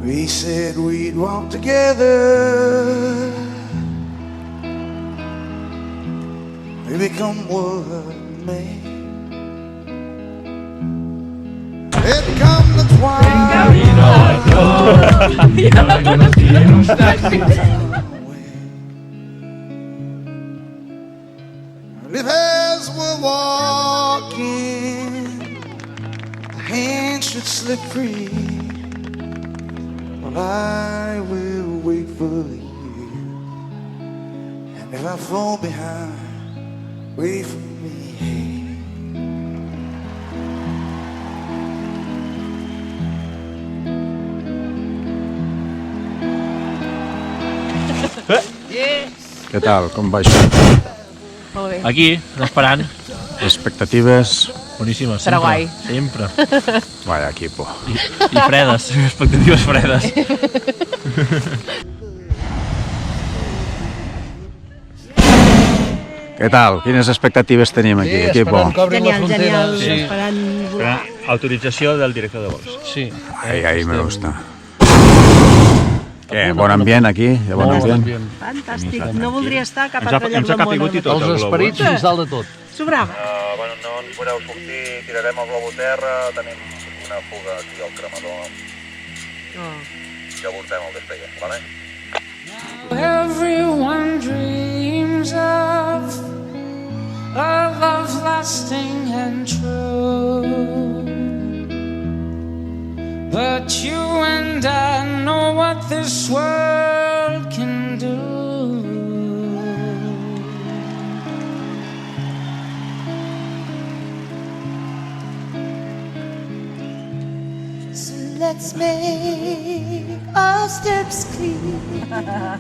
We said we'd walk together. We become one man. It come the twilight. And if as we're walking, the hand should slip free. Well, I will wait for you. And if I fall behind, wait for me. Què tal? Com va això? Molt bé. Aquí, esperant. Expectatives? Boníssima, Serà guai. Sempre. Vaya equipo. I fredes, expectatives fredes. Què tal? Quines expectatives tenim aquí, equipo? Genial, genial. Sí. Esperant... Autorització del director de vols. Sí. Ahí me gusta. Què, bon ambient aquí? Hi ha bon ambient? Fantàstic. No voldria estar a cap altre lloc del món. Els esperits fins dalt de tot. Sobrava. Bueno, no ens podeu sortir, tirarem el globo a terra, tenim una fuga aquí al cremador. Ja avortem el despegue, vale? Everyone dreams of a love lasting and true, but you and I know what this world can do. So let's make our steps clear,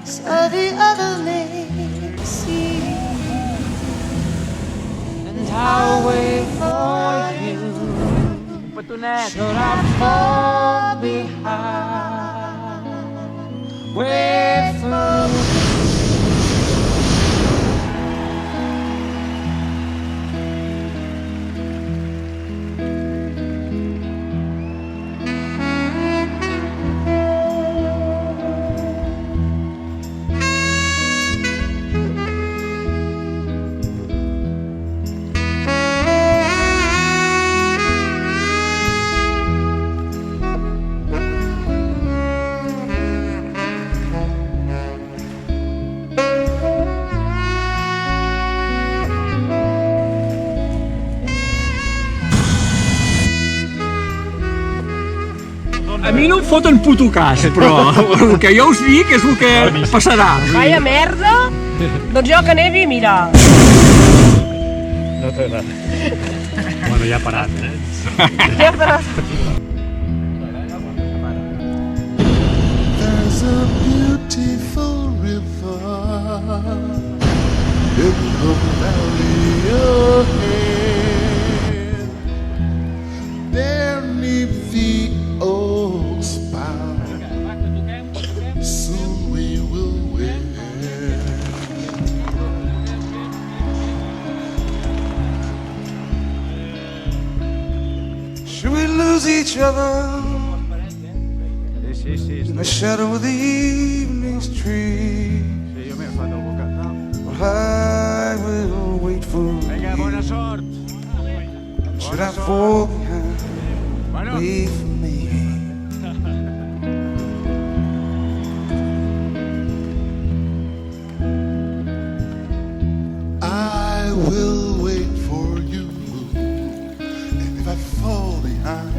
so the other may see. And I'll wait for you, should I fall behind. Wait for you. A mi no em foten puto cas, però el que jo us dic és el que passarà. Vaya merda! Doncs jo que nevi, mira. No t'ha agradat. Bueno, ja ha parat, Ja parat. There's a beautiful river in the valley ahead. Beneath the oak spire, soon we will wed. Should we lose each other in the shadow of the evening's tree? Well, I will wait for you. Should I fall behind? Wait for me. I will wait for you, and if I fall behind,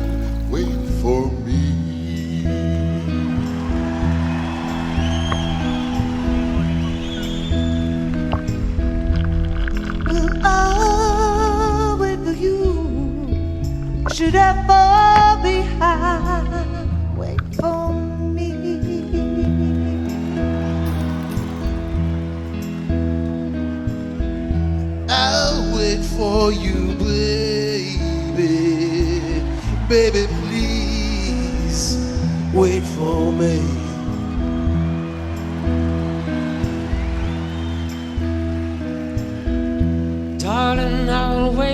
wait for me. I'll wait for you. Should I fall behind, wait for me. I'll wait for you, baby. Baby, please wait for me.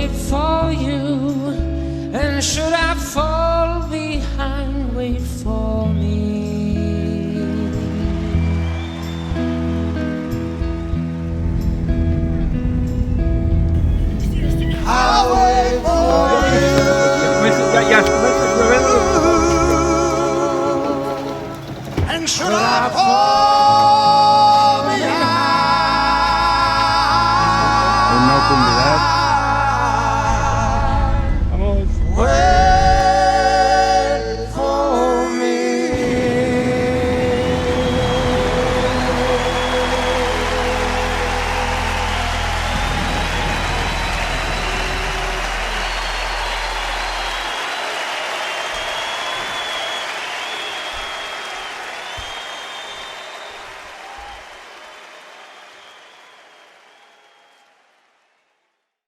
wait for you? And should I fall behind, wait for me? I'll wait for Ja es comença a llover. you. And should I fall